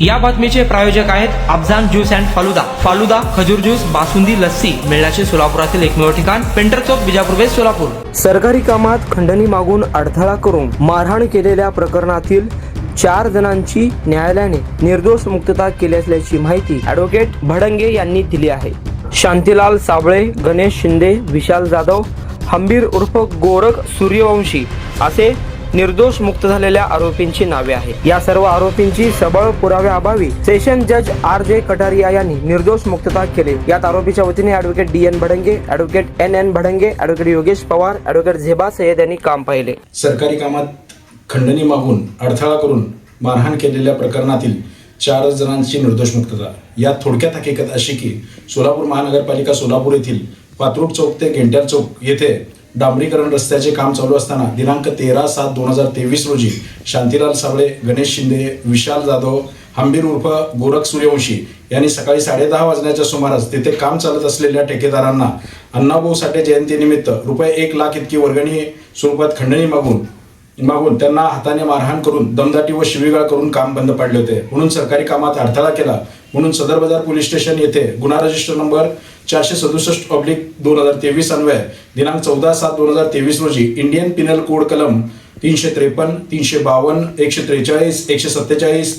या बातमीचे प्रायोजक आहेत अफजान ज्यूस अँड फालुदा। फालुदा, खजूर ज्यूस, बासुंदी, लस्सी मिळण्याचे सोलापुरातील एकमेव ठिकाण पेंटर चौक, बिजापूर वेस्ट, सोलापूर। सरकारी कामात खंडणी मागून अडथळा करून मारहाण केलेल्या प्रकरणातील 4 जणांची न्यायालयाने निर्दोष मुक्तता केली असल्याची माहिती ॲडव्होकेट भडंगे यांनी दिली आहे। शांतीलाल साबळे, गणेश शिंदे, विशाल जाधव, हंबीर उर्फ गोरख सूर्यवंशी असे निर्दोष मुक्त झालेल्या आरोपींची नावे आहेत। या सर्व आरोपींची सबळ पुराव्याअभावी सेशन जज RJ कटारिया यांनी निर्दोष मुक्तता केली। यात आरोपीच्या वतीने advocate DN Bhadange, advocate NN Bhadange, advocate Yogesh Pawar, advocate Zeba Sayyed यांनी काम पाहिले। सरकारी कामात खंडणी मागून अडथळा करून मारहाण केलेल्या प्रकरणातील 4 जणांची निर्दोष मुक्तता। यात थोडक्यात हकीकत अशी की सोलापूर महानगरपालिका सोलापूर येथील पात्रूट चौक ते गेंट्याल चौक येथे डांबरीकरण रस्त्याचे काम चालू असताना दिनांक 13/7/2023 रोजी शांतीलाल साबळे, गणेश शिंदे, विशाल जाधव, हंबीर उर्फ गोरख सूर्यवंशी यांनी सकाळी 10:30 वाजण्याच्या सुमारास तेथे काम चालत असलेल्या ठेकेदारांना अण्णाभाऊ साठे जयंतीनिमित्त ₹1 लाख इतकी वर्गणी स्वरूपात खंडणी मागून त्यांना हाताने मारहाण करून दमदाटी व शिवीगाळ करून काम बंद पाडले होते। म्हणून सरकारी कामात अडथळा केला म्हणून सदर बाजार पोलीस स्टेशन येथे गुन्हा रजिस्टर नंबर 467/2023 अन्वये दिनांक 14/7/2023 रोजी इंडियन पिनल कोड कलम 353, 352, 143, 147,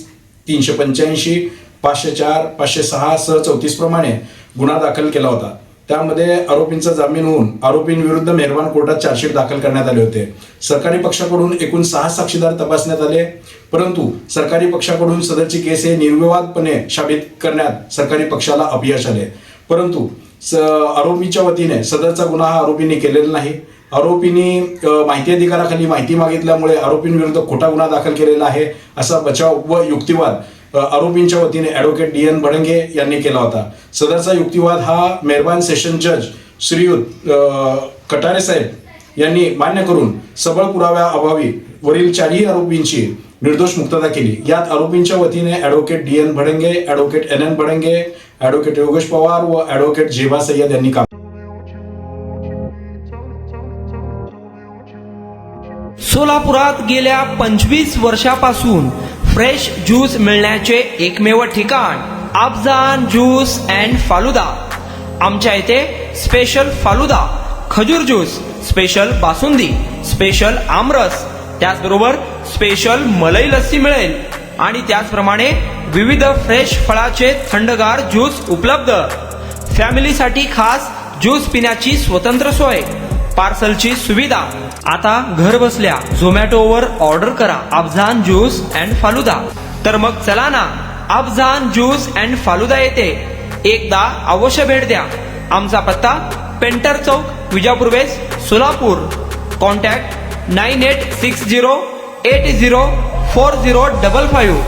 385, 504, 506 सह 34 प्रमाणे गुन्हा दाखल केला होता। त्यामध्ये आरोपींचा जामीन होऊन आरोपींविरुद्ध मेहरबान कोर्टात चार्जशीट दाखल करण्यात आले होते। सरकारी पक्षाकडून एकूण 6 साक्षीदार तपासण्यात आले, परंतु सरकारी पक्षाकडून सदरची केस हे निर्विवादपणे साबित करण्यात सरकारी पक्षाला अपयश आले। परंतु आरोपीच्या वतीने सदरचा गुन्हा हा आरोपींनी केलेला नाही। आरोपींनी माहिती अधिकाराखाली माहिती मागितल्यामुळे आरोपींविरुद्ध खोटा गुन्हा दाखल केलेला आहे असा बचाव व युक्तिवाद आरोपींच्या वतीने ॲडव्होकेट DN भडंगे यांनी केला होता। सदरचा युक्तिवाद हा मेहरबान सेशन जज श्रीयुत कटारे साहेब यांनी मान्य करून सबळ पुराव्या अभावी वरील 4ही आरोपींची निर्दोष मुक्तता केली। यात आरोपींच्या वतीने advocate DN Bhadange, advocate NN Bhadange, advocate Yogesh Pawar व ॲडव्होकेट झेबा सय्यद यांनी काम। सोलापुरात गेल्या 25 वर्षापासून फ्रेश ज्यूस मिळण्याचे एकमेव ठिकाण अफजान ज्यूस अँड फालुदा। आमच्या इथे स्पेशल फालुदा, खजूर ज्यूस, स्पेशल बासुंदी, स्पेशल आमरस, त्याचबरोबर स्पेशल मलाई लस्सी मिळेल आणि त्याचप्रमाणे विविध फ्रेश फळाचे थंडगार ज्यूस उपलब्ध। फॅमिलीसाठी खास ज्यूस पिण्याची स्वतंत्र सोय, पार्सलची सुविधा। आता घर बसल्या झोमॅटोवर ऑर्डर करा अफजान ज्यूस अँड फालुदा। तर मग चला ना अफजान ज्यूस अँड फालुदा येथे एकदा अवश्य भेट द्या। आमचा पत्ता पेंटर चौक, बिजापूर वेस्ट, सोलापूर। कॉन्टॅक्ट 9860804055।